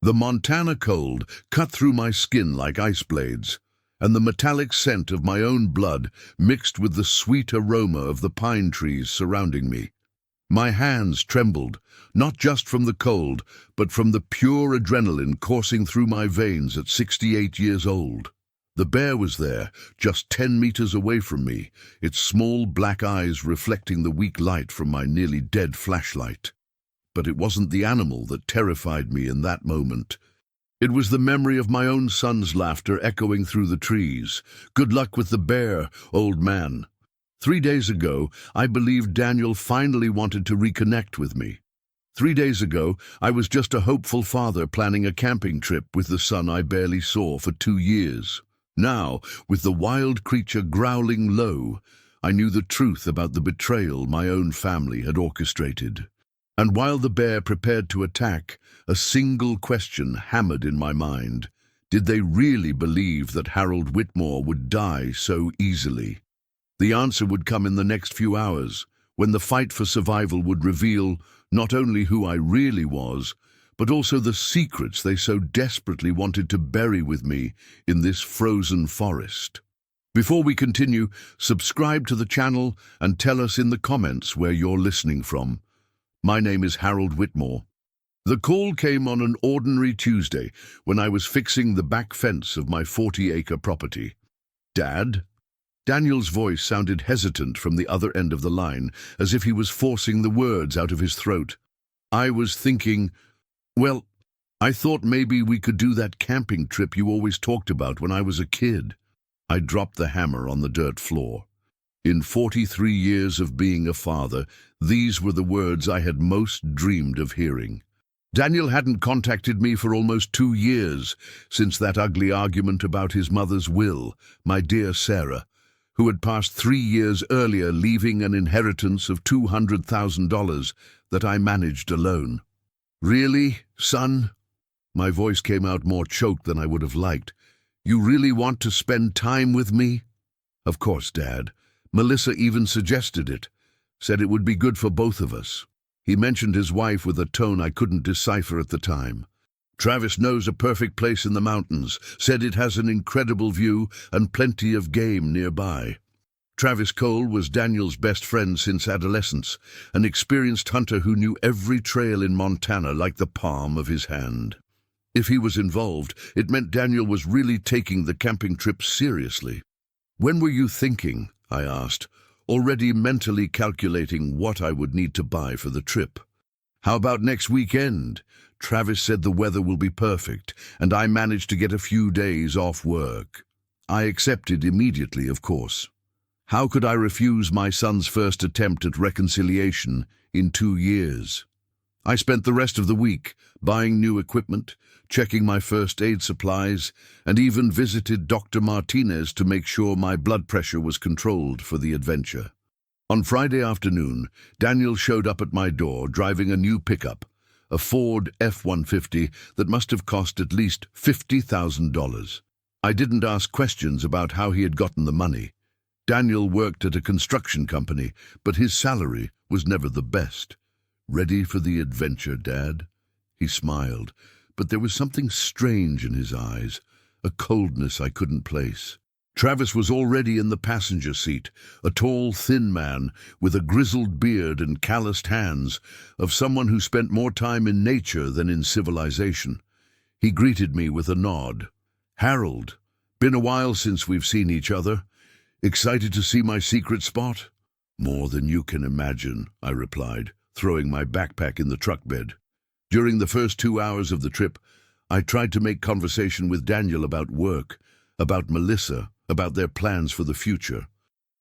The Montana cold cut through my skin like ice blades, and the metallic scent of my own blood mixed with the sweet aroma of the pine trees surrounding me. My hands trembled, not just from the cold, but from the pure adrenaline coursing through my veins at 68 years old. The bear was there, just 10 meters away from me, its small black eyes reflecting the weak light from my nearly dead flashlight. But it wasn't the animal that terrified me in that moment. It was the memory of my own son's laughter echoing through the trees. "Good luck with the bear, old man." 3 days ago, I believed Daniel finally wanted to reconnect with me. 3 days ago, I was just a hopeful father planning a camping trip with the son I barely saw for 2 years. Now, with the wild creature growling low, I knew the truth about the betrayal my own family had orchestrated. And while the bear prepared to attack, a single question hammered in my mind. Did they really believe that Harold Whitmore would die so easily? The answer would come in the next few hours, when the fight for survival would reveal not only who I really was, but also the secrets they so desperately wanted to bury with me in this frozen forest. Before we continue, subscribe to the channel and tell us in the comments where you're listening from. My name is Harold Whitmore. The call came on an ordinary Tuesday when I was fixing the back fence of my 40-acre property. "Dad?" Daniel's voice sounded hesitant from the other end of the line, as if he was forcing the words out of his throat. I was thinking, "Well, I thought maybe we could do that camping trip you always talked about when I was a kid." I dropped the hammer on the dirt floor. In 43 years of being a father, these were the words I had most dreamed of hearing. Daniel hadn't contacted me for almost 2 years, since that ugly argument about his mother's will, my dear Sarah, who had passed 3 years earlier, leaving an inheritance of $200,000 that I managed alone. "Really, son?" My voice came out more choked than I would have liked. "You really want to spend time with me?" "Of course, Dad. Melissa even suggested it, said it would be good for both of us." He mentioned his wife with a tone I couldn't decipher at the time. "Travis knows a perfect place in the mountains, said it has an incredible view and plenty of game nearby." Travis Cole was Daniel's best friend since adolescence, an experienced hunter who knew every trail in Montana like the palm of his hand. If he was involved, it meant Daniel was really taking the camping trip seriously. "When were you thinking?" I asked, already mentally calculating what I would need to buy for the trip. "How about next weekend? Travis said the weather will be perfect, and I managed to get a few days off work." I accepted immediately, of course. How could I refuse my son's first attempt at reconciliation in 2 years? I spent the rest of the week buying new equipment, checking my first aid supplies, and even visited Dr. Martinez to make sure my blood pressure was controlled for the adventure. On Friday afternoon, Daniel showed up at my door driving a new pickup, a Ford F-150 that must have cost at least $50,000. I didn't ask questions about how he had gotten the money. Daniel worked at a construction company, but his salary was never the best. "Ready for the adventure, Dad?" He smiled, but there was something strange in his eyes, a coldness I couldn't place. Travis was already in the passenger seat, a tall, thin man with a grizzled beard and calloused hands, of someone who spent more time in nature than in civilization. He greeted me with a nod. "Harold, been a while since we've seen each other. Excited to see my secret spot?" "More than you can imagine," I replied, throwing my backpack in the truck bed. During the first 2 hours of the trip, I tried to make conversation with Daniel about work, about Melissa, about their plans for the future.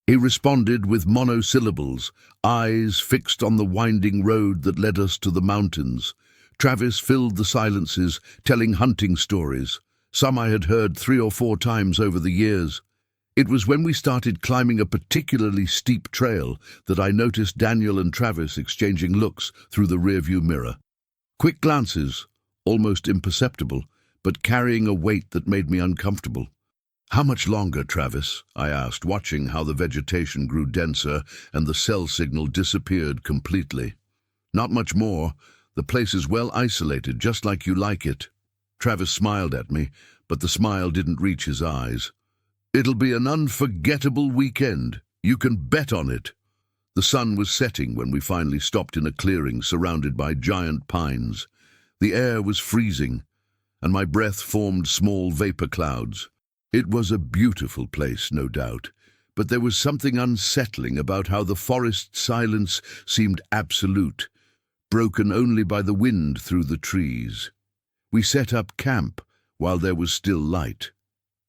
He responded with monosyllables, eyes fixed on the winding road that led us to the mountains. Travis filled the silences, telling hunting stories, some I had heard 3 or 4 times over the years. It was when we started climbing a particularly steep trail that I noticed Daniel and Travis exchanging looks through the rearview mirror. Quick glances, almost imperceptible, but carrying a weight that made me uncomfortable. "How much longer, Travis?" I asked, watching how the vegetation grew denser and the cell signal disappeared completely. "Not much more. The place is well isolated, just like you like it." Travis smiled at me, but the smile didn't reach his eyes. "It'll be an unforgettable weekend. You can bet on it." The sun was setting when we finally stopped in a clearing surrounded by giant pines. The air was freezing, and my breath formed small vapor clouds. It was a beautiful place, no doubt, but there was something unsettling about how the forest silence seemed absolute, broken only by the wind through the trees. We set up camp while there was still light.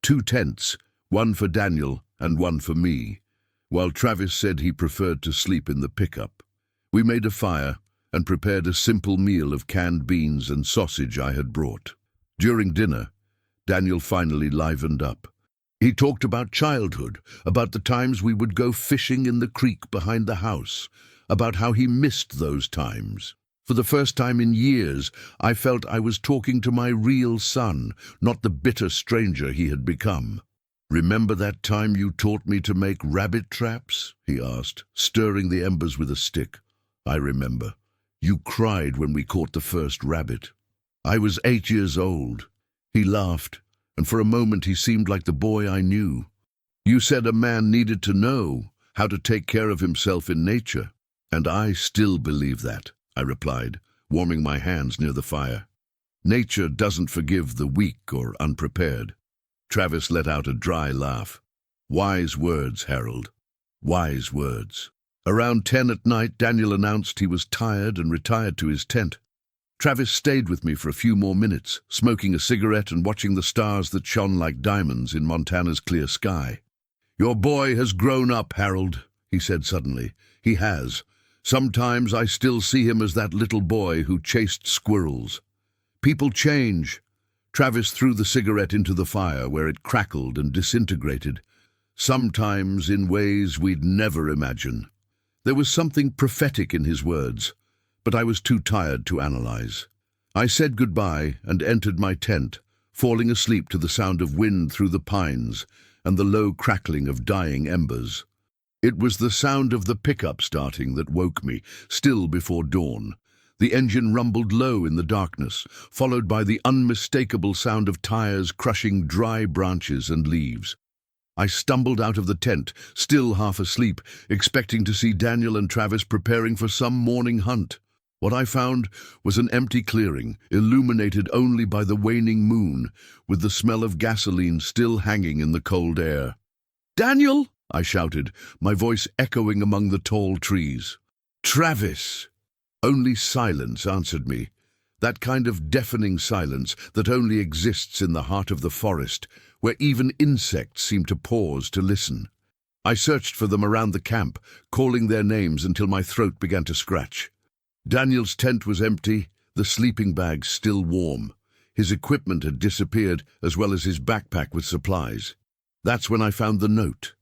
2 tents, one for Daniel and one for me, while Travis said he preferred to sleep in the pickup. We made a fire and prepared a simple meal of canned beans and sausage I had brought. During dinner, Daniel finally livened up. He talked about childhood, about the times we would go fishing in the creek behind the house, about how he missed those times. For the first time in years, I felt I was talking to my real son, not the bitter stranger he had become. "Remember that time you taught me to make rabbit traps?" he asked, stirring the embers with a stick. "I remember. You cried when we caught the first rabbit." "I was 8 years old." He laughed, and for a moment he seemed like the boy I knew. "You said a man needed to know how to take care of himself in nature, and I still believe that," I replied, warming my hands near the fire. "Nature doesn't forgive the weak or unprepared." Travis let out a dry laugh. "Wise words, Harold. Wise words." Around 10 at night, Daniel announced he was tired and retired to his tent. Travis stayed with me for a few more minutes, smoking a cigarette and watching the stars that shone like diamonds in Montana's clear sky. "Your boy has grown up, Harold," he said suddenly. "He has. Sometimes I still see him as that little boy who chased squirrels. People change." Travis threw the cigarette into the fire, where it crackled and disintegrated, sometimes in ways we'd never imagine. There was something prophetic in his words, but I was too tired to analyze. I said goodbye and entered my tent, falling asleep to the sound of wind through the pines and the low crackling of dying embers. It was the sound of the pickup starting that woke me, still before dawn. The engine rumbled low in the darkness, followed by the unmistakable sound of tires crushing dry branches and leaves. I stumbled out of the tent, still half asleep, expecting to see Daniel and Travis preparing for some morning hunt. What I found was an empty clearing, illuminated only by the waning moon, with the smell of gasoline still hanging in the cold air. "Daniel!" I shouted, my voice echoing among the tall trees. "Travis!" Only silence answered me, that kind of deafening silence that only exists in the heart of the forest, where even insects seem to pause to listen. I searched for them around the camp, calling their names until my throat began to scratch. Daniel's tent was empty, the sleeping bag still warm. His equipment had disappeared, as well as his backpack with supplies. That's when I found the note.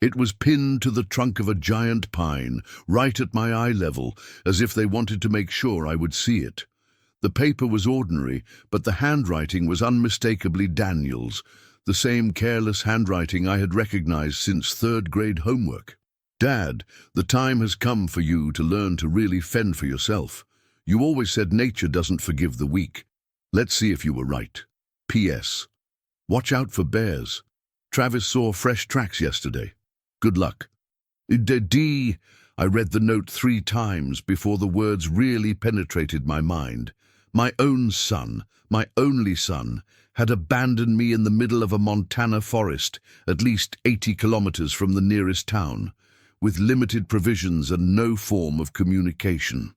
It was pinned to the trunk of a giant pine, right at my eye level, as if they wanted to make sure I would see it. The paper was ordinary, but the handwriting was unmistakably Daniel's, the same careless handwriting I had recognized since third-grade homework. "Dad, the time has come for you to learn to really fend for yourself. You always said nature doesn't forgive the weak. Let's see if you were right. P.S. Watch out for bears. Travis saw fresh tracks yesterday. Good luck." I read the note 3 times before the words really penetrated my mind. My own son, my only son, had abandoned me in the middle of a Montana forest, at least 80 kilometers from the nearest town, with limited provisions and no form of communication.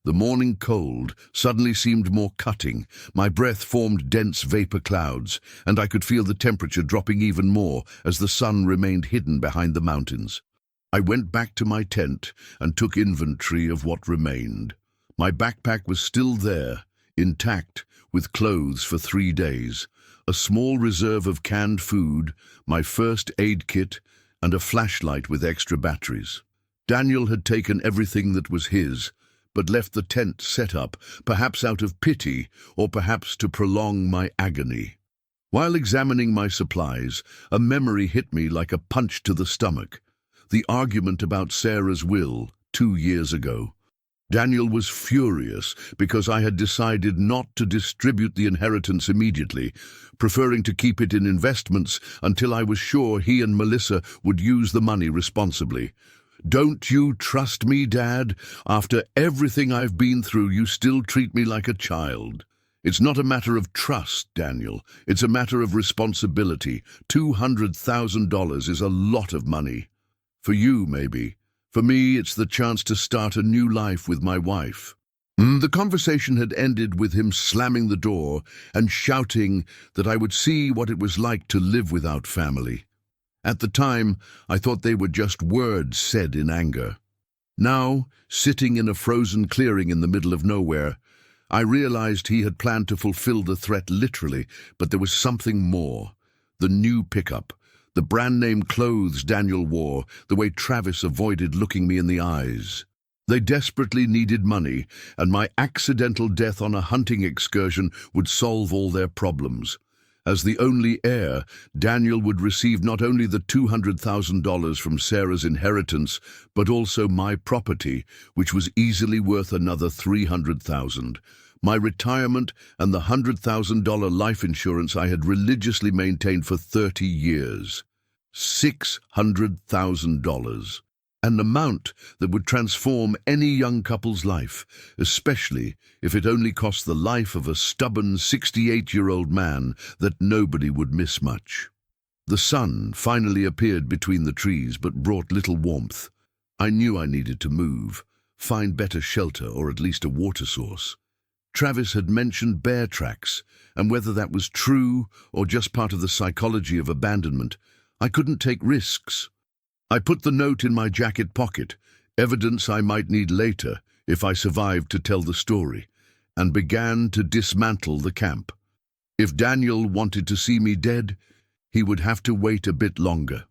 The morning cold suddenly seemed more cutting. My breath formed dense vapor clouds, and I could feel the temperature dropping even more as the sun remained hidden behind the mountains. I went back to my tent and took inventory of what remained. My backpack was still there, intact, with clothes for 3 days, a small reserve of canned food, my first aid kit, and a flashlight with extra batteries. Daniel had taken everything that was his, but left the tent set up, perhaps out of pity, or perhaps to prolong my agony. While examining my supplies, a memory hit me like a punch to the stomach. The argument about Sarah's will, 2 years ago. Daniel was furious because I had decided not to distribute the inheritance immediately, preferring to keep it in investments until I was sure he and Melissa would use the money responsibly. "Don't you trust me, Dad? After everything I've been through, you still treat me like a child." "It's not a matter of trust, Daniel. It's a matter of responsibility. $200,000 is a lot of money. For you, maybe. For me, it's the chance to start a new life with my wife." The conversation had ended with him slamming the door and shouting that I would see what it was like to live without family. At the time, I thought they were just words said in anger. Now, sitting in a frozen clearing in the middle of nowhere, I realized he had planned to fulfill the threat literally, but there was something more. The new pickup, the brand-name clothes Daniel wore, the way Travis avoided looking me in the eyes. They desperately needed money, and my accidental death on a hunting excursion would solve all their problems. As the only heir, Daniel would receive not only the $200,000 from Sarah's inheritance, but also my property, which was easily worth another $300,000. My retirement and the $100,000 life insurance I had religiously maintained for 30 years. $600,000. An amount that would transform any young couple's life, especially if it only cost the life of a stubborn 68-year-old man that nobody would miss much. The sun finally appeared between the trees but brought little warmth. I knew I needed to move, find better shelter or at least a water source. Travis had mentioned bear tracks, and whether that was true or just part of the psychology of abandonment, I couldn't take risks. I put the note in my jacket pocket, evidence I might need later if I survived to tell the story, and began to dismantle the camp. If Daniel wanted to see me dead, he would have to wait a bit longer.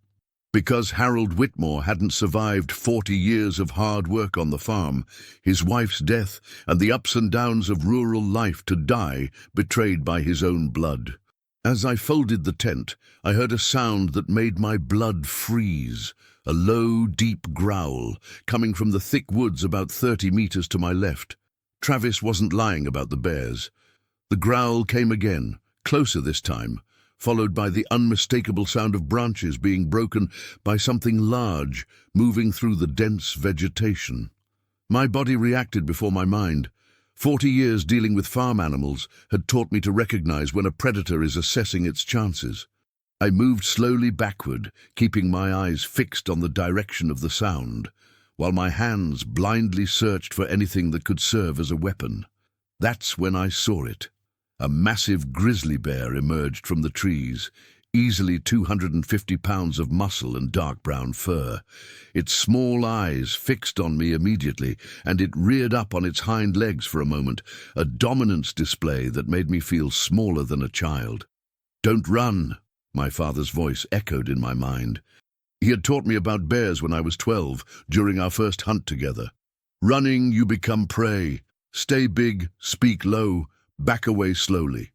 Because Harold Whitmore hadn't survived 40 years of hard work on the farm, his wife's death, and the ups and downs of rural life to die betrayed by his own blood. As I folded the tent, I heard a sound that made my blood freeze, a low, deep growl coming from the thick woods about 30 meters to my left. Travis wasn't lying about the bears. The growl came again, closer this time, followed by the unmistakable sound of branches being broken by something large moving through the dense vegetation. My body reacted before my mind. 40 years dealing with farm animals had taught me to recognize when a predator is assessing its chances. I moved slowly backward, keeping my eyes fixed on the direction of the sound, while my hands blindly searched for anything that could serve as a weapon. That's when I saw it. A massive grizzly bear emerged from the trees, easily 250 pounds of muscle and dark brown fur. Its small eyes fixed on me immediately, and it reared up on its hind legs for a moment, a dominance display that made me feel smaller than a child. "Don't run," my father's voice echoed in my mind. He had taught me about bears when I was 12, during our first hunt together. "Running, you become prey. Stay big, speak low, back away slowly."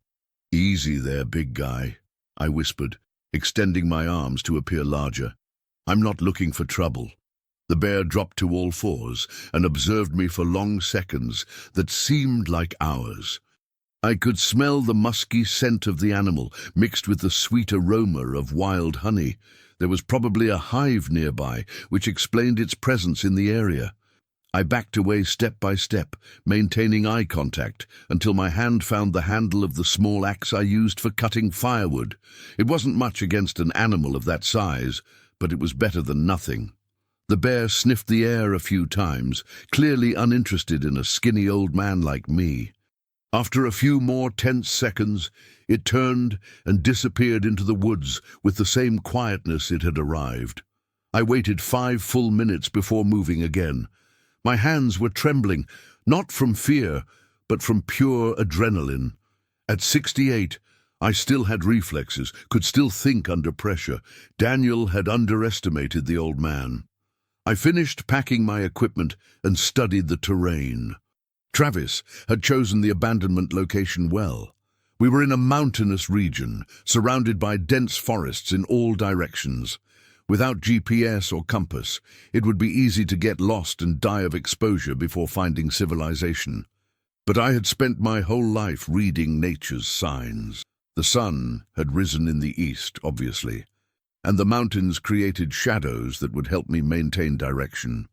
"Easy there, big guy," I whispered, extending my arms to appear larger. "I'm not looking for trouble." The bear dropped to all fours and observed me for long seconds that seemed like hours. I could smell the musky scent of the animal, mixed with the sweet aroma of wild honey. There was probably a hive nearby, which explained its presence in the area. I backed away step by step, maintaining eye contact, until my hand found the handle of the small axe I used for cutting firewood. It wasn't much against an animal of that size, but it was better than nothing. The bear sniffed the air a few times, clearly uninterested in a skinny old man like me. After a few more tense seconds, it turned and disappeared into the woods with the same quietness it had arrived. I waited 5 full minutes before moving again. My hands were trembling, not from fear, but from pure adrenaline. At 68, I still had reflexes, could still think under pressure. Daniel had underestimated the old man. I finished packing my equipment and studied the terrain. Travis had chosen the abandonment location well. We were in a mountainous region, surrounded by dense forests in all directions. Without GPS or compass, it would be easy to get lost and die of exposure before finding civilization. But I had spent my whole life reading nature's signs. The sun had risen in the east, obviously, and the mountains created shadows that would help me maintain direction.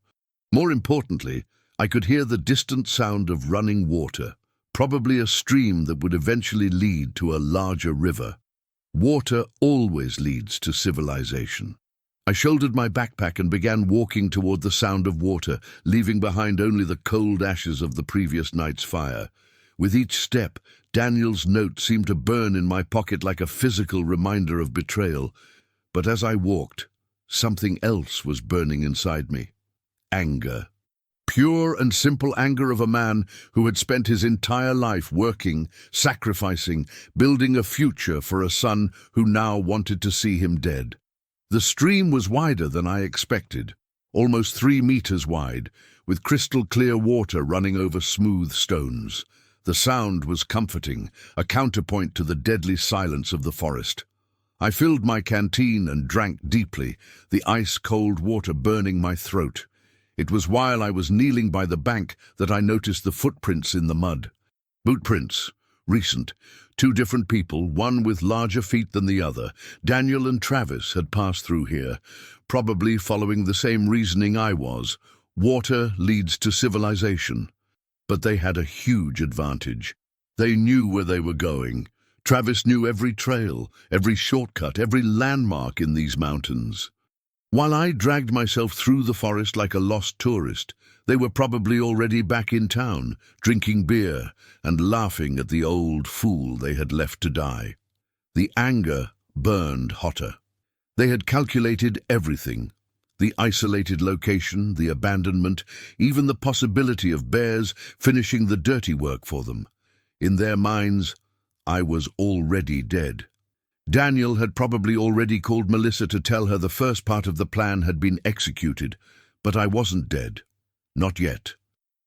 More importantly, I could hear the distant sound of running water, probably a stream that would eventually lead to a larger river. Water always leads to civilization. I shouldered my backpack and began walking toward the sound of water, leaving behind only the cold ashes of the previous night's fire. With each step, Daniel's note seemed to burn in my pocket like a physical reminder of betrayal. But as I walked, something else was burning inside me. Anger. Pure and simple anger of a man who had spent his entire life working, sacrificing, building a future for a son who now wanted to see him dead. The stream was wider than I expected, almost 3 meters wide, with crystal-clear water running over smooth stones. The sound was comforting, a counterpoint to the deadly silence of the forest. I filled my canteen and drank deeply, the ice-cold water burning my throat. It was while I was kneeling by the bank that I noticed the footprints in the mud. Bootprints, recent. 2 different people, one with larger feet than the other. Daniel and Travis had passed through here, probably following the same reasoning I was. Water leads to civilization. But they had a huge advantage. They knew where they were going. Travis knew every trail, every shortcut, every landmark in these mountains. While I dragged myself through the forest like a lost tourist, they were probably already back in town, drinking beer and laughing at the old fool they had left to die. The anger burned hotter. They had calculated everything. The isolated location, the abandonment, even the possibility of bears finishing the dirty work for them. In their minds, I was already dead. Daniel had probably already called Melissa to tell her the first part of the plan had been executed, but I wasn't dead. Not yet.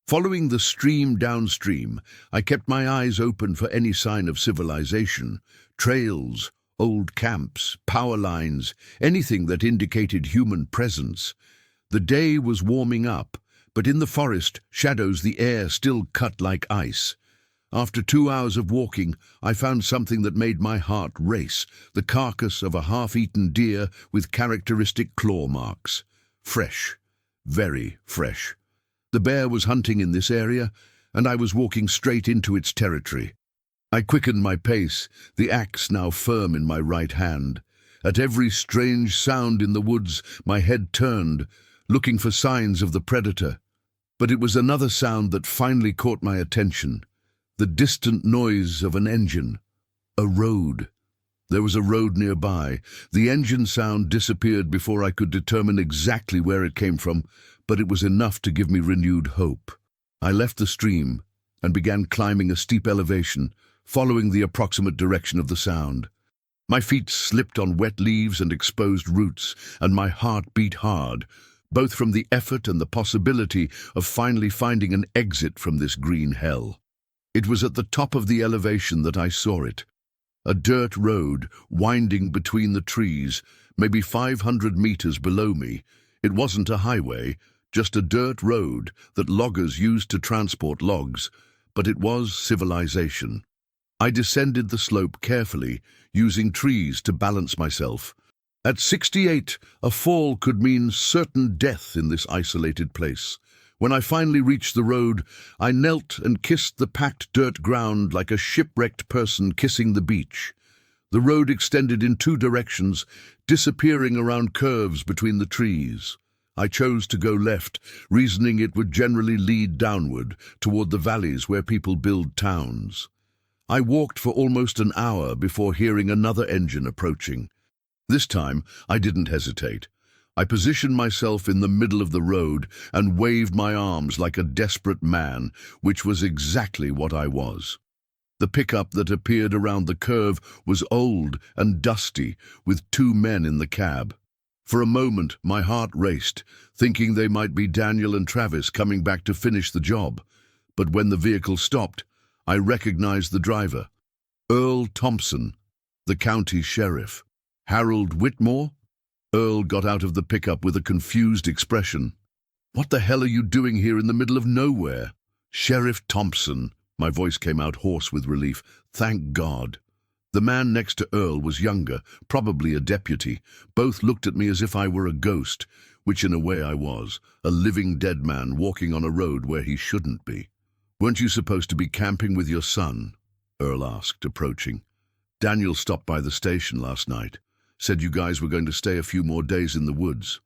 Following the stream downstream, I kept my eyes open for any sign of civilization, trails, old camps, power lines, anything that indicated human presence. The day was warming up, but in the forest shadows the air still cut like ice. After 2 hours of walking, I found something that made my heart race, the carcass of a half-eaten deer with characteristic claw marks. Fresh, very fresh. The bear was hunting in this area, and I was walking straight into its territory. I quickened my pace, the axe now firm in my right hand. At every strange sound in the woods, my head turned, looking for signs of the predator. But it was another sound that finally caught my attention. The distant noise of an engine. A road. There was a road nearby. The engine sound disappeared before I could determine exactly where it came from, but it was enough to give me renewed hope. I left the stream and began climbing a steep elevation, following the approximate direction of the sound. My feet slipped on wet leaves and exposed roots, and my heart beat hard, both from the effort and the possibility of finally finding an exit from this green hell. It was at the top of the elevation that I saw it. A dirt road winding between the trees, maybe 500 meters below me. It wasn't a highway, just a dirt road that loggers used to transport logs, but it was civilization. I descended the slope carefully, using trees to balance myself. At 68, a fall could mean certain death in this isolated place. When I finally reached the road, I knelt and kissed the packed dirt ground like a shipwrecked person kissing the beach. The road extended in 2 directions, disappearing around curves between the trees. I chose to go left, reasoning it would generally lead downward, toward the valleys where people build towns. I walked for almost an hour before hearing another engine approaching. This time, I didn't hesitate. I positioned myself in the middle of the road and waved my arms like a desperate man, which was exactly what I was. The pickup that appeared around the curve was old and dusty, with 2 men in the cab. For a moment, my heart raced, thinking they might be Daniel and Travis coming back to finish the job. But when the vehicle stopped, I recognized the driver. Earl Thompson, the county sheriff. Harold Whitmore? Earl got out of the pickup with a confused expression. "What the hell are you doing here in the middle of nowhere?" "Sheriff Thompson." My voice came out hoarse with relief. "Thank God." The man next to Earl was younger, probably a deputy. Both looked at me as if I were a ghost, which in a way I was, a living dead man walking on a road where he shouldn't be. "Weren't you supposed to be camping with your son?" Earl asked, approaching. "Daniel stopped by the station last night. Said you guys were going to stay a few more days in the woods."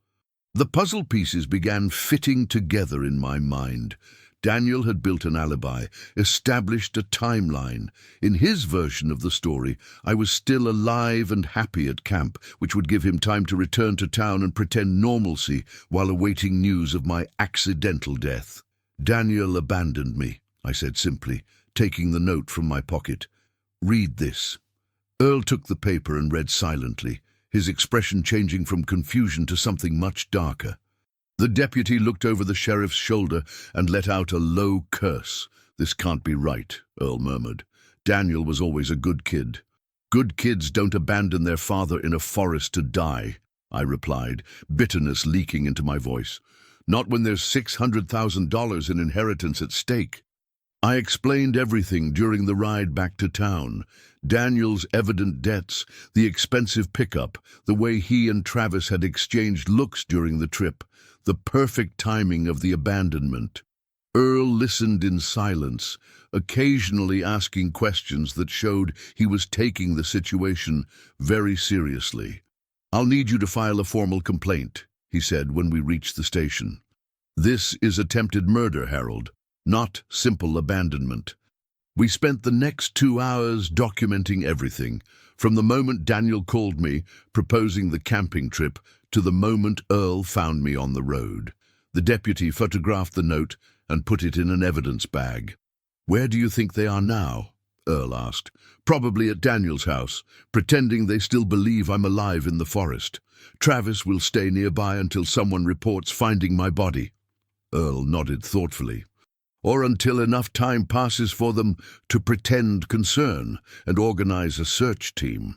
The puzzle pieces began fitting together in my mind. Daniel had built an alibi, established a timeline. In his version of the story, I was still alive and happy at camp, which would give him time to return to town and pretend normalcy while awaiting news of my accidental death. "Daniel abandoned me," I said simply, taking the note from my pocket. "Read this." Earl took the paper and read silently, his expression changing from confusion to something much darker. The deputy looked over the sheriff's shoulder and let out a low curse. "This can't be right," Earl murmured. "Daniel was always a good kid." "Good kids don't abandon their father in a forest to die," I replied, bitterness leaking into my voice. "Not when there's $600,000 in inheritance at stake." I explained everything during the ride back to town. Daniel's evident debts, the expensive pickup, the way he and Travis had exchanged looks during the trip, the perfect timing of the abandonment. Earl listened in silence, occasionally asking questions that showed he was taking the situation very seriously. "I'll need you to file a formal complaint," he said when we reached the station. "This is attempted murder, Harold, not simple abandonment." We spent the next 2 hours documenting everything, from the moment Daniel called me, proposing the camping trip, to the moment Earl found me on the road. The deputy photographed the note and put it in an evidence bag. "Where do you think they are now?" Earl asked. "Probably at Daniel's house, pretending they still believe I'm alive in the forest. Travis will stay nearby until someone reports finding my body." Earl nodded thoughtfully. "Or until enough time passes for them to pretend concern and organize a search team."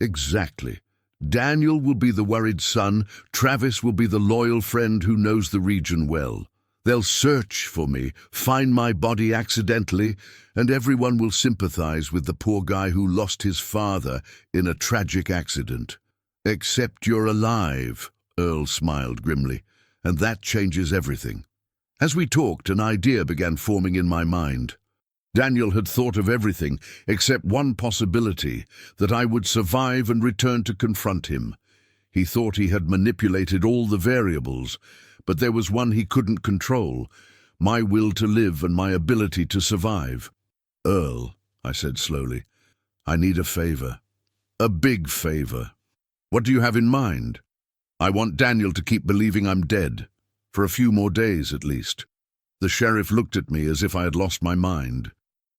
"Exactly. Daniel will be the worried son, Travis will be the loyal friend who knows the region well. They'll search for me, find my body accidentally, and everyone will sympathize with the poor guy who lost his father in a tragic accident." "Except you're alive," Earl smiled grimly, "and that changes everything." As we talked, an idea began forming in my mind. Daniel had thought of everything except one possibility, that I would survive and return to confront him. He thought he had manipulated all the variables, but there was one he couldn't control, my will to live and my ability to survive. "Earl," I said slowly, "I need a favor. A big favor." "What do you have in mind?" "I want Daniel to keep believing I'm dead. For a few more days, at least." The sheriff looked at me as if I had lost my mind.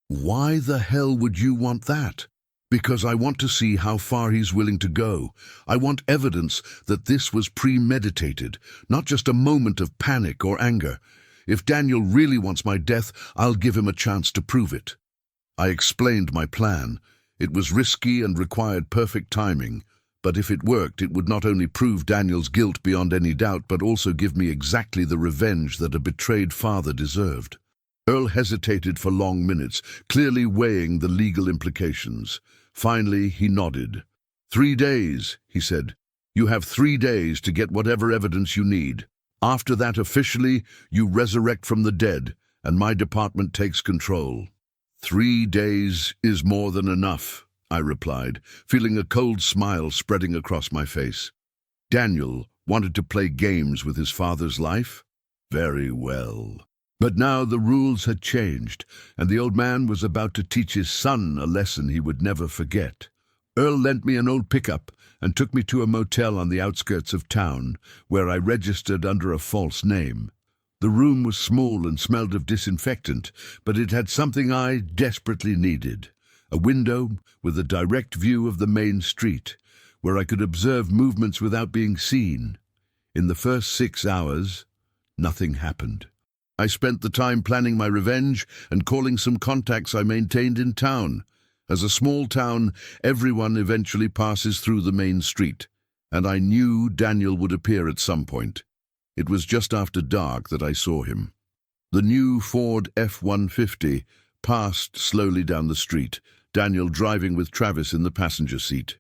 "Why the hell would you want that?" "Because I want to see how far he's willing to go. I want evidence that this was premeditated, not just a moment of panic or anger. If Daniel really wants my death, I'll give him a chance to prove it." I explained my plan. It was risky and required perfect timing. But if it worked, it would not only prove Daniel's guilt beyond any doubt, but also give me exactly the revenge that a betrayed father deserved. Earl hesitated for long minutes, clearly weighing the legal implications. Finally, he nodded. 3 days, he said. "You have 3 days to get whatever evidence you need. After that, officially, you resurrect from the dead, and my department takes control." 3 days is more than enough, I replied, feeling a cold smile spreading across my face. Daniel wanted to play games with his father's life? Very well. But now the rules had changed, and the old man was about to teach his son a lesson he would never forget. Earl lent me an old pickup and took me to a motel on the outskirts of town, where I registered under a false name. The room was small and smelled of disinfectant, but it had something I desperately needed. A window with a direct view of the main street, where I could observe movements without being seen. In the first 6 hours, nothing happened. I spent the time planning my revenge and calling some contacts I maintained in town. As a small town, everyone eventually passes through the main street, and I knew Daniel would appear at some point. It was just after dark that I saw him. The new Ford F-150 passed slowly down the street, Daniel driving with Travis in the passenger seat.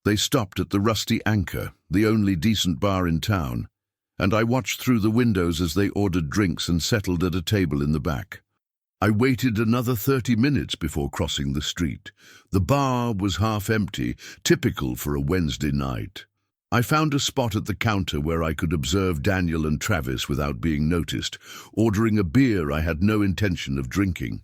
They stopped at the Rusty Anchor, the only decent bar in town, and I watched through the windows as they ordered drinks and settled at a table in the back. I waited another 30 minutes before crossing the street. The bar was half empty, typical for a Wednesday night. I found a spot at the counter where I could observe Daniel and Travis without being noticed, ordering a beer I had no intention of drinking.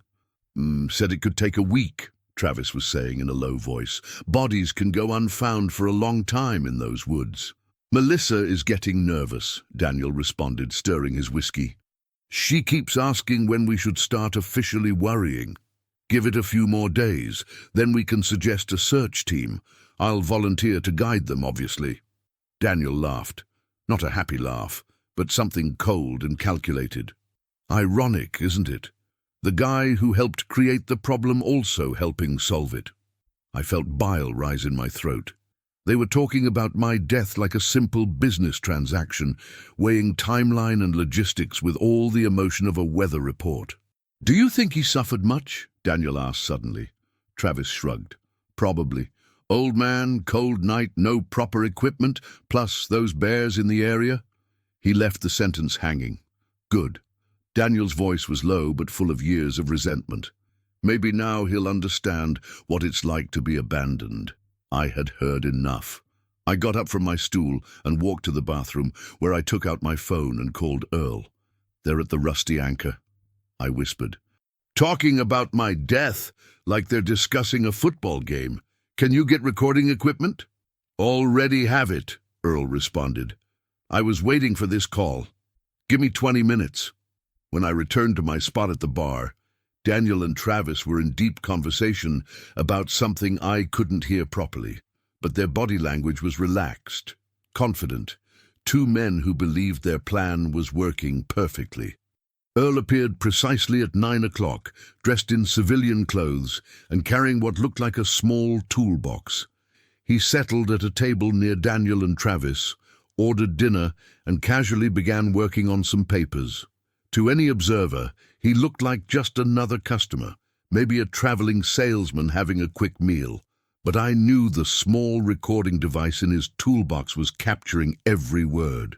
Said it could take a week, Travis was saying in a low voice. Bodies can go unfound for a long time in those woods. Melissa is getting nervous, Daniel responded, stirring his whiskey. She keeps asking when we should start officially worrying. Give it a few more days, then we can suggest a search team. I'll volunteer to guide them, obviously. Daniel laughed. Not a happy laugh, but something cold and calculated. Ironic, isn't it? The guy who helped create the problem also helping solve it. I felt bile rise in my throat. They were talking about my death like a simple business transaction, weighing timeline and logistics with all the emotion of a weather report. Do you think he suffered much? Daniel asked suddenly. Travis shrugged. Probably. Old man, cold night, no proper equipment, plus those bears in the area. He left the sentence hanging. Good. Daniel's voice was low but full of years of resentment. Maybe now he'll understand what it's like to be abandoned. I had heard enough. I got up from my stool and walked to the bathroom, where I took out my phone and called Earl. They're at the Rusty Anchor, I whispered. Talking about my death like they're discussing a football game. Can you get recording equipment? Already have it, Earl responded. I was waiting for this call. Give me 20 minutes. When I returned to my spot at the bar, Daniel and Travis were in deep conversation about something I couldn't hear properly, but their body language was relaxed, confident, two men who believed their plan was working perfectly. Earl appeared precisely at 9 o'clock, dressed in civilian clothes and carrying what looked like a small toolbox. He settled at a table near Daniel and Travis, ordered dinner, and casually began working on some papers. To any observer, he looked like just another customer, maybe a traveling salesman having a quick meal. But I knew the small recording device in his toolbox was capturing every word.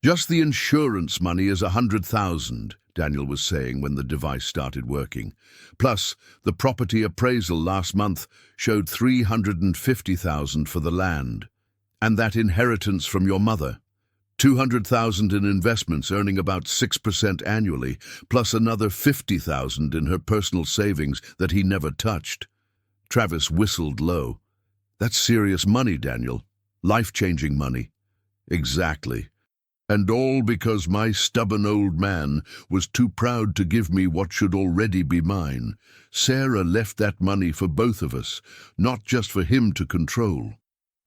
Just the insurance money is $100,000, Daniel was saying when the device started working. Plus, the property appraisal last month showed $350,000 for the land. And that inheritance from your mother. $200,000 in investments earning about 6% annually, plus another $50,000 in her personal savings that he never touched. Travis whistled low. That's serious money, Daniel. Life-changing money. Exactly. And all because my stubborn old man was too proud to give me what should already be mine. Sarah left that money for both of us, not just for him to control.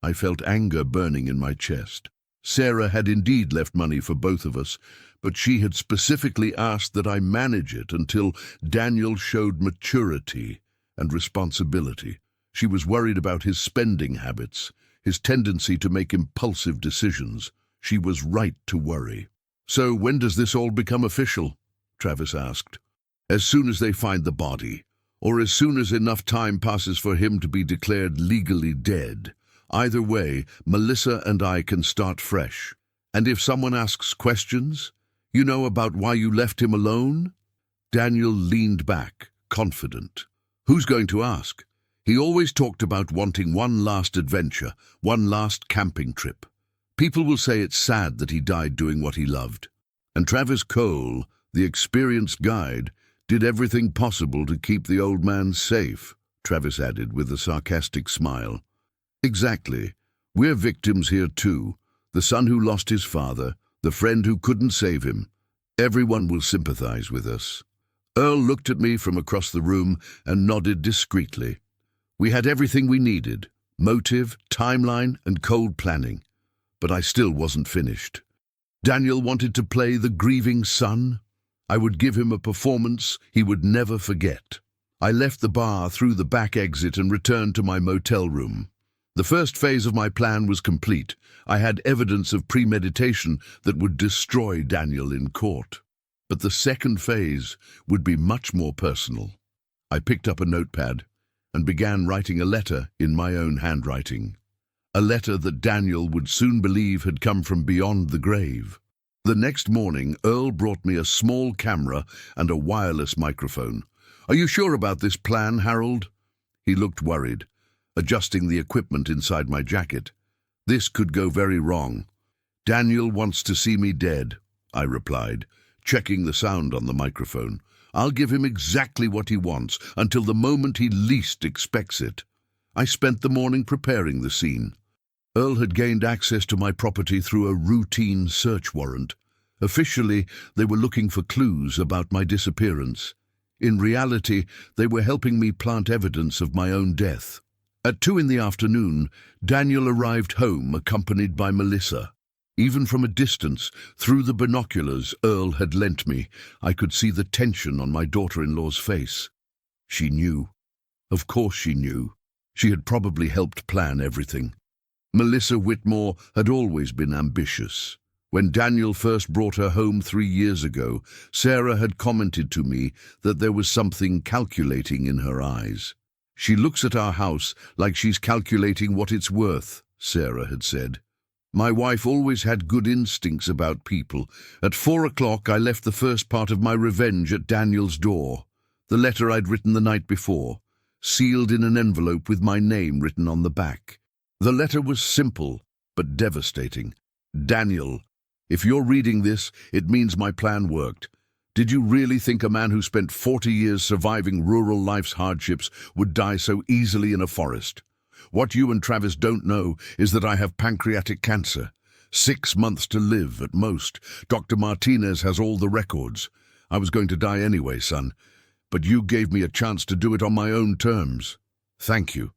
I felt anger burning in my chest. Sarah had indeed left money for both of us, but she had specifically asked that I manage it until Daniel showed maturity and responsibility. She was worried about his spending habits, his tendency to make impulsive decisions. She was right to worry. So when does this all become official? Travis asked. As soon as they find the body, or as soon as enough time passes for him to be declared legally dead. Either way, Melissa and I can start fresh. And if someone asks questions, about why you left him alone? Daniel leaned back, confident. Who's going to ask? He always talked about wanting one last adventure, one last camping trip. People will say it's sad that he died doing what he loved. And Travis Cole, the experienced guide, did everything possible to keep the old man safe, Travis added with a sarcastic smile. Exactly. We're victims here too. The son who lost his father, the friend who couldn't save him. Everyone will sympathize with us. Earl looked at me from across the room and nodded discreetly. We had everything we needed, motive, timeline, and cold planning. But I still wasn't finished. Daniel wanted to play the grieving son. I would give him a performance he would never forget. I left the bar through the back exit and returned to my motel room. The first phase of my plan was complete. I had evidence of premeditation that would destroy Daniel in court. But the second phase would be much more personal. I picked up a notepad and began writing a letter in my own handwriting. A letter that Daniel would soon believe had come from beyond the grave. The next morning, Earl brought me a small camera and a wireless microphone. "Are you sure about this plan, Harold?" He looked worried, adjusting the equipment inside my jacket. "This could go very wrong." "Daniel wants to see me dead," I replied, checking the sound on the microphone. "I'll give him exactly what he wants, until the moment he least expects it." I spent the morning preparing the scene. Earl had gained access to my property through a routine search warrant. Officially, they were looking for clues about my disappearance. In reality, they were helping me plant evidence of my own death. At 2 in the afternoon, Daniel arrived home accompanied by Melissa. Even from a distance, through the binoculars Earl had lent me, I could see the tension on my daughter-in-law's face. She knew. Of course she knew. She had probably helped plan everything. Melissa Whitmore had always been ambitious. When Daniel first brought her home 3 years ago, Sarah had commented to me that there was something calculating in her eyes. "She looks at our house like she's calculating what it's worth," Sarah had said. My wife always had good instincts about people. At 4 o'clock, I left the first part of my revenge at Daniel's door. The letter I'd written the night before, sealed in an envelope with my name written on the back. The letter was simple, but devastating. "Daniel, if you're reading this, it means my plan worked. Did you really think a man who spent 40 years surviving rural life's hardships would die so easily in a forest? What you and Travis don't know is that I have pancreatic cancer. 6 months to live, at most. Dr. Martinez has all the records. I was going to die anyway, son. But you gave me a chance to do it on my own terms. Thank you.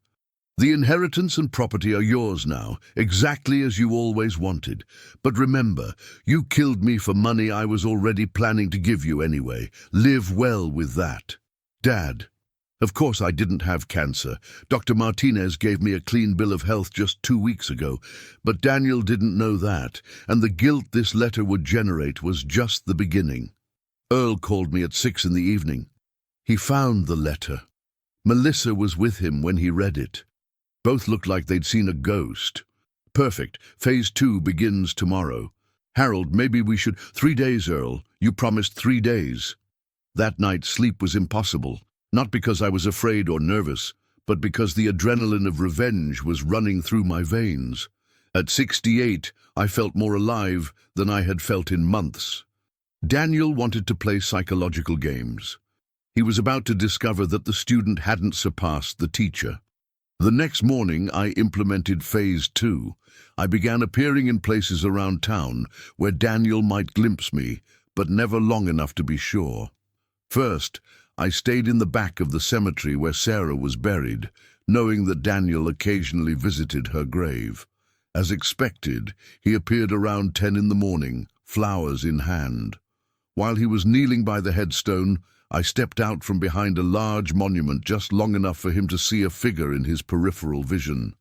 The inheritance and property are yours now, exactly as you always wanted. But remember, you killed me for money I was already planning to give you anyway. Live well with that. Dad." Of course I didn't have cancer. Dr. Martinez gave me a clean bill of health just 2 weeks ago, but Daniel didn't know that, and the guilt this letter would generate was just the beginning. Earl called me at 6 in the evening. He found the letter. Melissa was with him when he read it. Both looked like they'd seen a ghost. "Perfect. Phase 2 begins tomorrow. Harold, maybe we should— 3 days, Earl. You promised 3 days." That night, sleep was impossible. Not because I was afraid or nervous, but because the adrenaline of revenge was running through my veins. At 68, I felt more alive than I had felt in months. Daniel wanted to play psychological games. He was about to discover that the student hadn't surpassed the teacher. The next morning, I implemented Phase 2. I began appearing in places around town where Daniel might glimpse me, but never long enough to be sure. First, I stayed in the back of the cemetery where Sarah was buried, knowing that Daniel occasionally visited her grave. As expected, he appeared around 10 in the morning, flowers in hand. While he was kneeling by the headstone, I stepped out from behind a large monument just long enough for him to see a figure in his peripheral vision.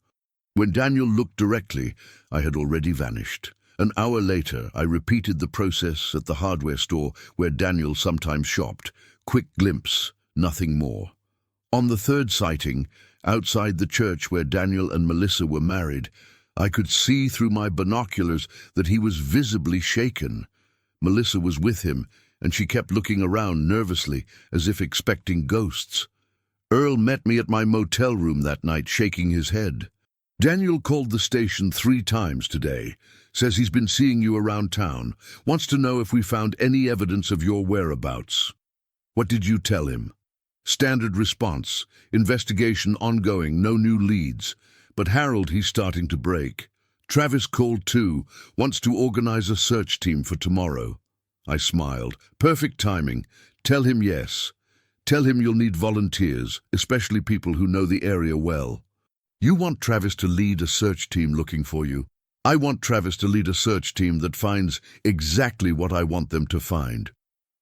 When Daniel looked directly, I had already vanished. An hour later, I repeated the process at the hardware store where Daniel sometimes shopped. Quick glimpse, nothing more. On the third sighting, outside the church where Daniel and Melissa were married, I could see through my binoculars that he was visibly shaken. Melissa was with him, and she kept looking around nervously, as if expecting ghosts. Earl met me at my motel room that night, shaking his head. "Daniel called the station 3 times today. Says he's been seeing you around town. Wants to know if we found any evidence of your whereabouts." "What did you tell him?" "Standard response. Investigation ongoing, no new leads. But Harold, he's starting to break. Travis called too. Wants to organize a search team for tomorrow." I smiled. "Perfect timing. Tell him yes. Tell him you'll need volunteers, especially people who know the area well. You want Travis to lead a search team looking for you. I want Travis to lead a search team that finds exactly what I want them to find."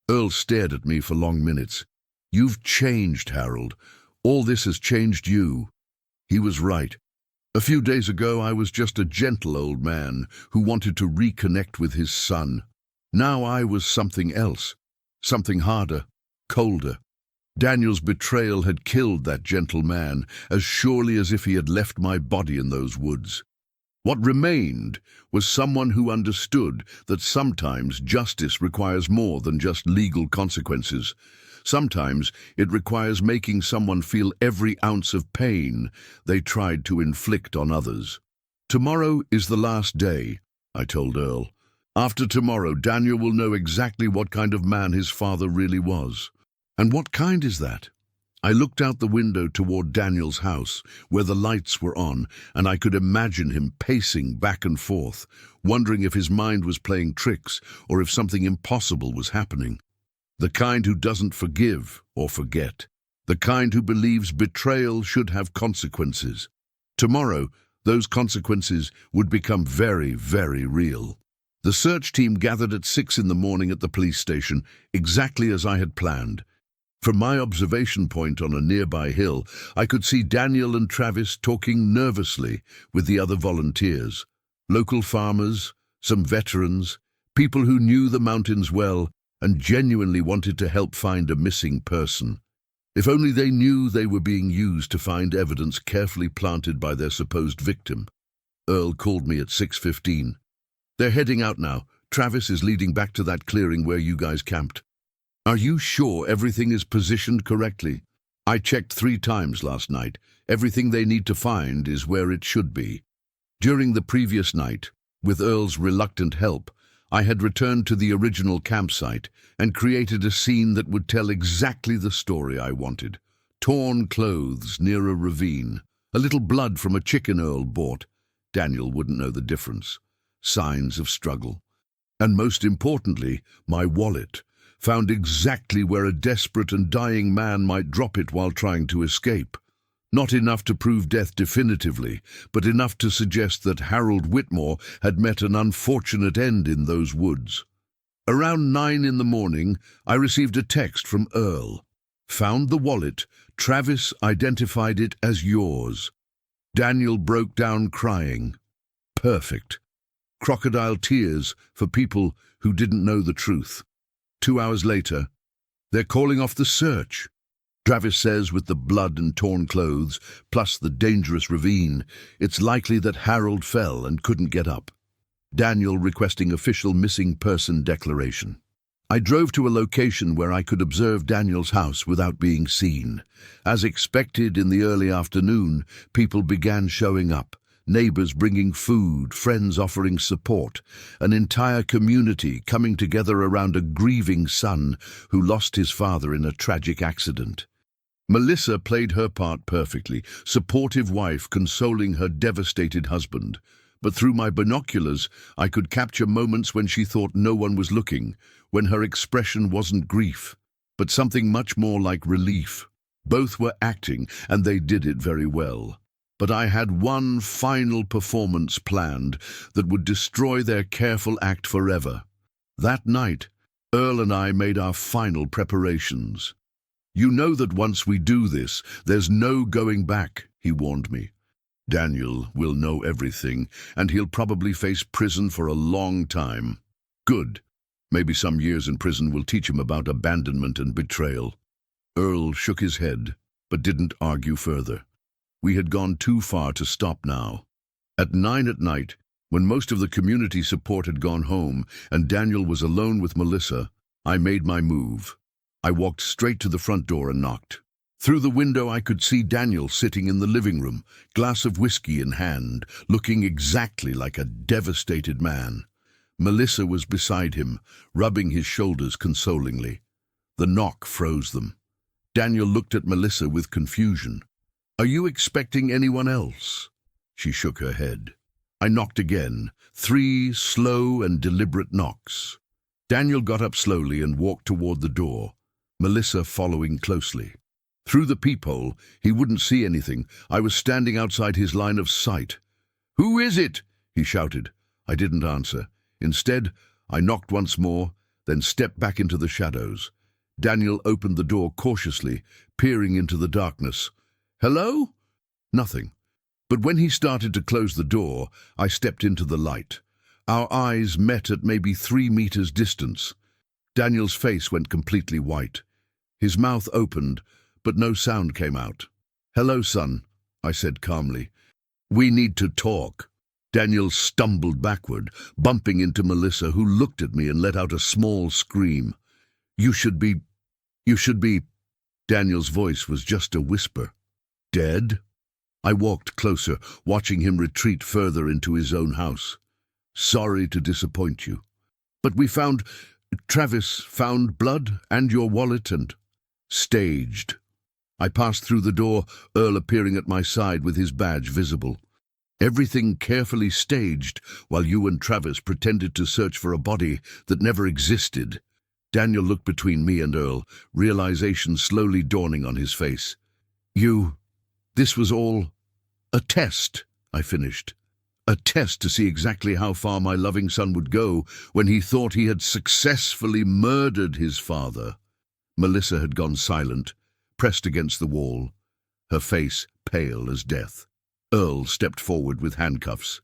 Earl stared at me for long minutes. "You've changed, Harold. All this has changed you." He was right. A few days ago, I was just a gentle old man who wanted to reconnect with his son. Now I was something else, something harder, colder. Daniel's betrayal had killed that gentle man as surely as if he had left my body in those woods. What remained was someone who understood that sometimes justice requires more than just legal consequences. Sometimes it requires making someone feel every ounce of pain they tried to inflict on others. Tomorrow is the last day, I told Earl. After tomorrow, Daniel will know exactly what kind of man his father really was. And what kind is that? I looked out the window toward Daniel's house, where the lights were on, and I could imagine him pacing back and forth, wondering if his mind was playing tricks or if something impossible was happening. The kind who doesn't forgive or forget. The kind who believes betrayal should have consequences. Tomorrow, those consequences would become very, very real. The search team gathered at 6 in the morning at the police station, exactly as I had planned. From my observation point on a nearby hill, I could see Daniel and Travis talking nervously with the other volunteers. Local farmers, some veterans, people who knew the mountains well and genuinely wanted to help find a missing person. If only they knew they were being used to find evidence carefully planted by their supposed victim. Earl called me at 6:15. They're heading out now. Travis is leading back to that clearing where you guys camped. Are you sure everything is positioned correctly? I checked 3 times last night. Everything they need to find is where it should be. During the previous night, with Earl's reluctant help, I had returned to the original campsite and created a scene that would tell exactly the story I wanted. Torn clothes near a ravine, a little blood from a chicken Earl bought. Daniel wouldn't know the difference. Signs of struggle. And most importantly, my wallet, found exactly where a desperate and dying man might drop it while trying to escape. Not enough to prove death definitively, but enough to suggest that Harold Whitmore had met an unfortunate end in those woods. Around 9 in the morning, I received a text from Earl. Found the wallet. Travis identified it as yours. Daniel broke down crying. Perfect. Crocodile tears for people who didn't know the truth. 2 hours later, they're calling off the search. Travis says with the blood and torn clothes, plus the dangerous ravine, it's likely that Harold fell and couldn't get up. Daniel requesting official missing person declaration. I drove to a location where I could observe Daniel's house without being seen. As expected, in the early afternoon, people began showing up. Neighbors bringing food, friends offering support, an entire community coming together around a grieving son who lost his father in a tragic accident. Melissa played her part perfectly, supportive wife consoling her devastated husband. But through my binoculars, I could capture moments when she thought no one was looking, when her expression wasn't grief, but something much more like relief. Both were acting, and they did it very well. But I had one final performance planned that would destroy their careful act forever. That night, Earl and I made our final preparations. You know that once we do this, there's no going back, he warned me. Daniel will know everything, and he'll probably face prison for a long time. Good. Maybe some years in prison will teach him about abandonment and betrayal. Earl shook his head, but didn't argue further. We had gone too far to stop now. At 9 at night, when most of the community support had gone home and Daniel was alone with Melissa, I made my move. I walked straight to the front door and knocked. Through the window I could see Daniel sitting in the living room, glass of whiskey in hand, looking exactly like a devastated man. Melissa was beside him, rubbing his shoulders consolingly. The knock froze them. Daniel looked at Melissa with confusion. Are you expecting anyone else? She shook her head. I knocked again, 3 slow and deliberate knocks. Daniel got up slowly and walked toward the door, Melissa following closely. Through the peephole, he wouldn't see anything. I was standing outside his line of sight. Who is it? He shouted. I didn't answer. Instead, I knocked once more, then stepped back into the shadows. Daniel opened the door cautiously, peering into the darkness. Hello? Nothing. But when he started to close the door, I stepped into the light. Our eyes met at maybe 3 meters distance. Daniel's face went completely white. His mouth opened, but no sound came out. "Hello, son," I said calmly. "We need to talk." Daniel stumbled backward, bumping into Melissa, who looked at me and let out a small scream. You should be... Daniel's voice was just a whisper. "Dead?" I walked closer, watching him retreat further into his own house. "Sorry to disappoint you. But Travis found blood and your wallet and..." "Staged." I passed through the door, Earl appearing at my side with his badge visible. "Everything carefully staged while you and Travis pretended to search for a body that never existed." Daniel looked between me and Earl, realization slowly dawning on his face. This was all a test," I finished. "A test to see exactly how far my loving son would go when he thought he had successfully murdered his father." Melissa had gone silent, pressed against the wall, her face pale as death. Earl stepped forward with handcuffs.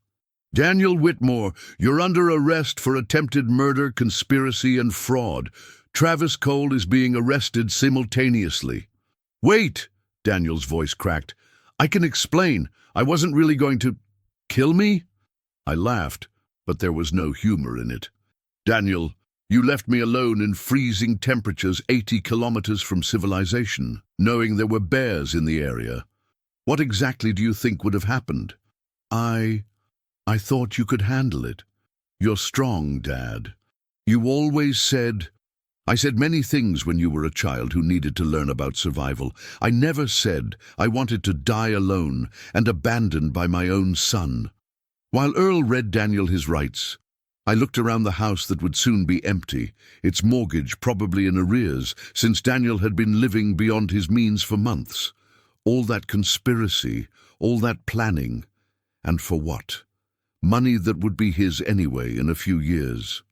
"Daniel Whitmore, you're under arrest for attempted murder, conspiracy, and fraud. Travis Cole is being arrested simultaneously." "Wait!" Daniel's voice cracked. "I can explain. I wasn't really going to... Kill me?" I laughed, but there was no humor in it. "Daniel, you left me alone in freezing temperatures 80 kilometers from civilization, knowing there were bears in the area. What exactly do you think would have happened?" I thought you could handle it. You're strong, Dad. You always said..." "I said many things when you were a child who needed to learn about survival. I never said I wanted to die alone and abandoned by my own son." While Earl read Daniel his rights, I looked around the house that would soon be empty, its mortgage probably in arrears, since Daniel had been living beyond his means for months. All that conspiracy, all that planning, and for what? Money that would be his anyway in a few years.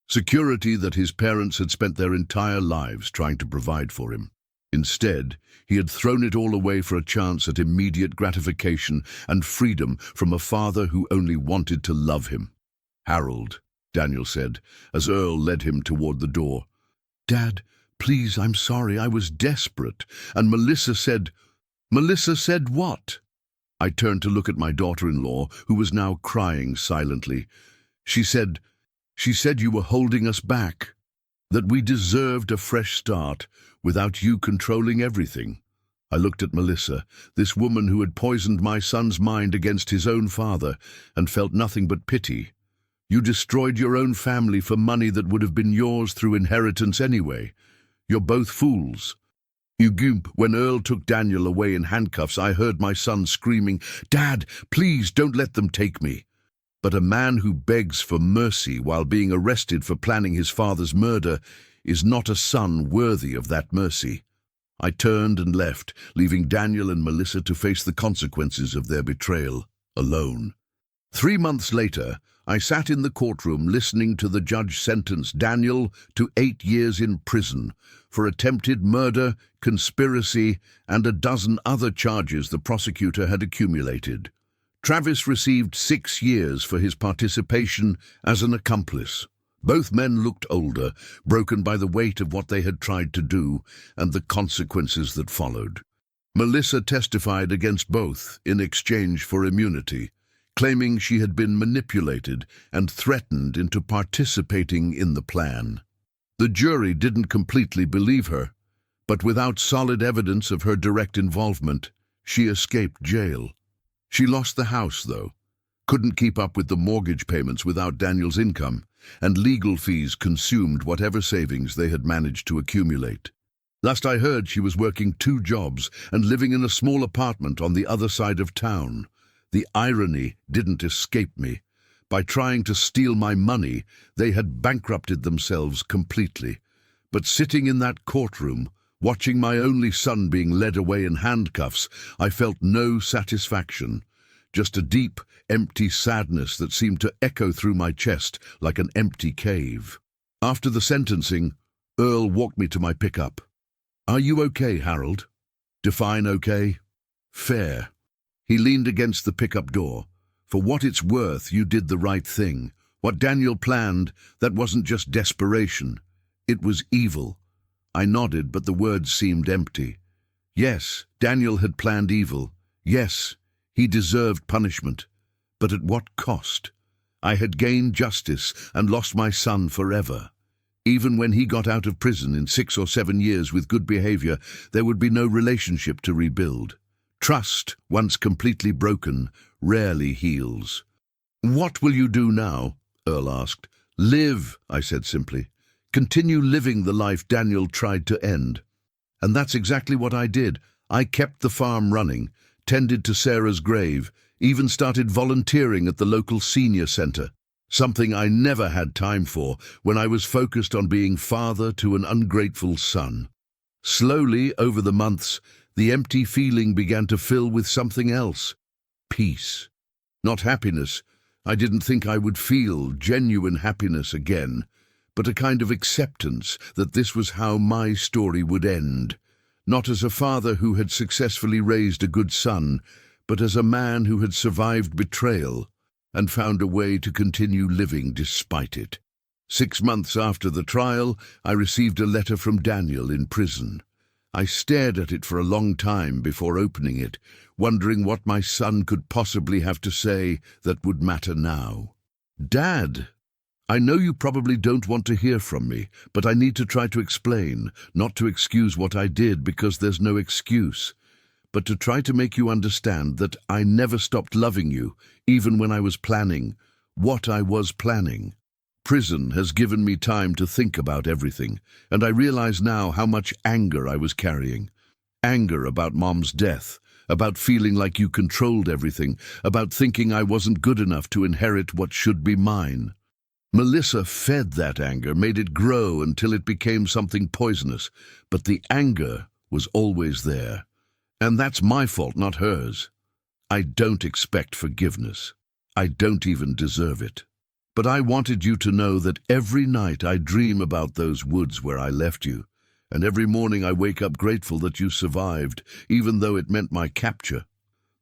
Security that his parents had spent their entire lives trying to provide for him. Instead, he had thrown it all away for a chance at immediate gratification and freedom from a father who only wanted to love him. "Harold," Daniel said, as Earl led him toward the door. "Dad, please, I'm sorry, I was desperate. And Melissa said..." "Melissa said what?" I turned to look at my daughter-in-law, who was now crying silently. She said you were holding us back, that we deserved a fresh start without you controlling everything." I looked at Melissa, this woman who had poisoned my son's mind against his own father, and felt nothing but pity. "You destroyed your own family for money that would have been yours through inheritance anyway. You're both fools." When Earl took Daniel away in handcuffs, I heard my son screaming, "Dad, please don't let them take me." But a man who begs for mercy while being arrested for planning his father's murder is not a son worthy of that mercy. I turned and left, leaving Daniel and Melissa to face the consequences of their betrayal alone. 3 months later, I sat in the courtroom listening to the judge sentence Daniel to 8 years in prison for attempted murder, conspiracy, and a dozen other charges the prosecutor had accumulated. Travis received 6 years for his participation as an accomplice. Both men looked older, broken by the weight of what they had tried to do and the consequences that followed. Melissa testified against both in exchange for immunity, claiming she had been manipulated and threatened into participating in the plan. The jury didn't completely believe her, but without solid evidence of her direct involvement, she escaped jail. She lost the house, though, couldn't keep up with the mortgage payments without Daniel's income, and legal fees consumed whatever savings they had managed to accumulate. Last I heard, she was working 2 jobs and living in a small apartment on the other side of town. The irony didn't escape me. By trying to steal my money, they had bankrupted themselves completely. But sitting in that courtroom, watching my only son being led away in handcuffs, I felt no satisfaction, just a deep, empty sadness that seemed to echo through my chest like an empty cave. After the sentencing, Earl walked me to my pickup. "Are you okay, Harold?" "Define okay?" "Fair." He leaned against the pickup door. For what it's worth, you did the right thing. What Daniel planned, that wasn't just desperation. It was evil. I nodded, but the words seemed empty. Yes, Daniel had planned evil. Yes, he deserved punishment. But at what cost? I had gained justice and lost my son forever. Even when he got out of prison in 6 or 7 years with good behavior, there would be no relationship to rebuild. Trust, once completely broken, rarely heals. "What will you do now?" Earl asked. "Live," I said simply. "Continue living the life Daniel tried to end." And that's exactly what I did. I kept the farm running, tended to Sarah's grave, even started volunteering at the local senior center, something I never had time for when I was focused on being father to an ungrateful son. Slowly, over the months, the empty feeling began to fill with something else. Peace. Not happiness. I didn't think I would feel genuine happiness again, but a kind of acceptance that this was how my story would end. Not as a father who had successfully raised a good son, but as a man who had survived betrayal and found a way to continue living despite it. 6 months after the trial, I received a letter from Daniel in prison. I stared at it for a long time before opening it, wondering what my son could possibly have to say that would matter now. "Dad, I know you probably don't want to hear from me, but I need to try to explain, not to excuse what I did because there's no excuse, but to try to make you understand that I never stopped loving you, even when I was planning what I was planning. Prison has given me time to think about everything, and I realize now how much anger I was carrying. Anger about Mom's death, about feeling like you controlled everything, about thinking I wasn't good enough to inherit what should be mine. Melissa fed that anger, made it grow until it became something poisonous, but the anger was always there. And that's my fault, not hers. I don't expect forgiveness. I don't even deserve it. But I wanted you to know that every night I dream about those woods where I left you, and every morning I wake up grateful that you survived, even though it meant my capture.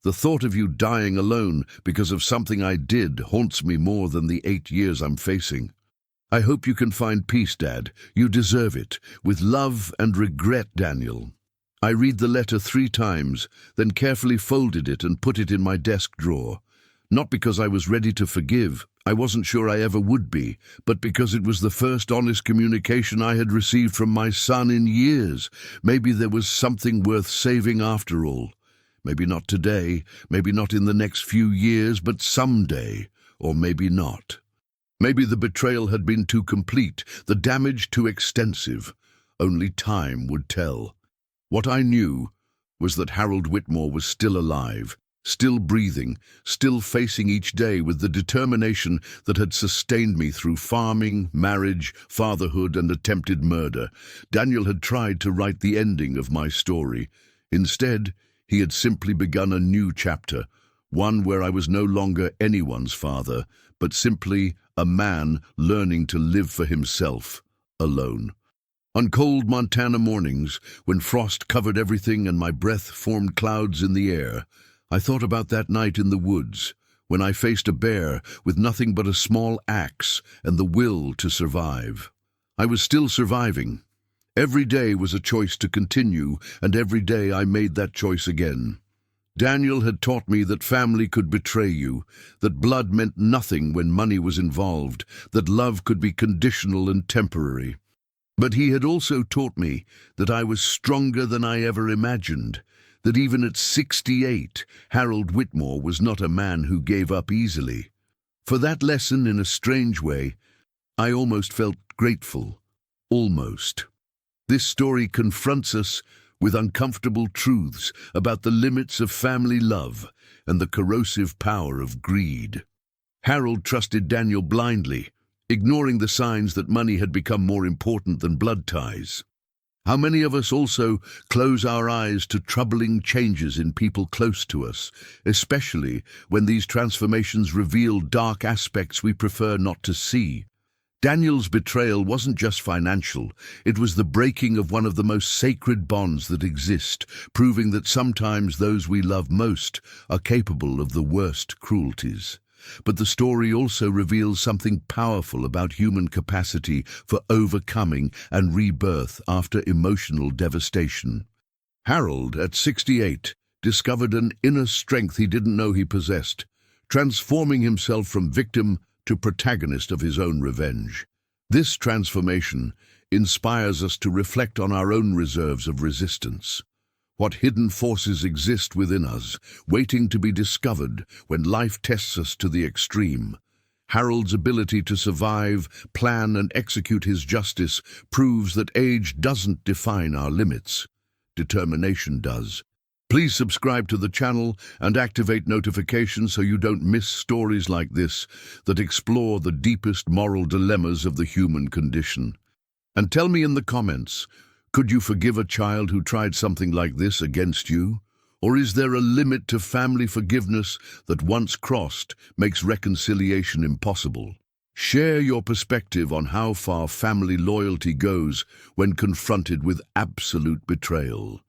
The thought of you dying alone because of something I did haunts me more than the 8 years I'm facing. I hope you can find peace, Dad. You deserve it. With love and regret, Daniel." I read the letter 3 times, then carefully folded it and put it in my desk drawer. Not because I was ready to forgive, I wasn't sure I ever would be, but because it was the first honest communication I had received from my son in years. Maybe there was something worth saving after all. Maybe not today, maybe not in the next few years, but someday, or maybe not. Maybe the betrayal had been too complete, the damage too extensive. Only time would tell. What I knew was that Harold Whitmore was still alive, still breathing, still facing each day with the determination that had sustained me through farming, marriage, fatherhood, and attempted murder. Daniel had tried to write the ending of my story. Instead, he had simply begun a new chapter, one where I was no longer anyone's father, but simply a man learning to live for himself, alone. On cold Montana mornings, when frost covered everything and my breath formed clouds in the air, I thought about that night in the woods, when I faced a bear with nothing but a small axe and the will to survive. I was still surviving. Every day was a choice to continue, and every day I made that choice again. Daniel had taught me that family could betray you, that blood meant nothing when money was involved, that love could be conditional and temporary. But he had also taught me that I was stronger than I ever imagined, that even at 68, Harold Whitmore was not a man who gave up easily. For that lesson, in a strange way, I almost felt grateful. Almost. This story confronts us with uncomfortable truths about the limits of family love and the corrosive power of greed. Harold trusted Daniel blindly, ignoring the signs that money had become more important than blood ties. How many of us also close our eyes to troubling changes in people close to us, especially when these transformations reveal dark aspects we prefer not to see? Daniel's betrayal wasn't just financial, it was the breaking of one of the most sacred bonds that exist, proving that sometimes those we love most are capable of the worst cruelties. But the story also reveals something powerful about human capacity for overcoming and rebirth after emotional devastation. Harold, at 68, discovered an inner strength he didn't know he possessed, transforming himself from victim to protagonist of his own revenge. This transformation inspires us to reflect on our own reserves of resistance. What hidden forces exist within us, waiting to be discovered when life tests us to the extreme. Harold's ability to survive, plan, and execute his justice proves that age doesn't define our limits. Determination does. Please subscribe to the channel and activate notifications so you don't miss stories like this that explore the deepest moral dilemmas of the human condition. And tell me in the comments, could you forgive a child who tried something like this against you? Or is there a limit to family forgiveness that once crossed makes reconciliation impossible? Share your perspective on how far family loyalty goes when confronted with absolute betrayal.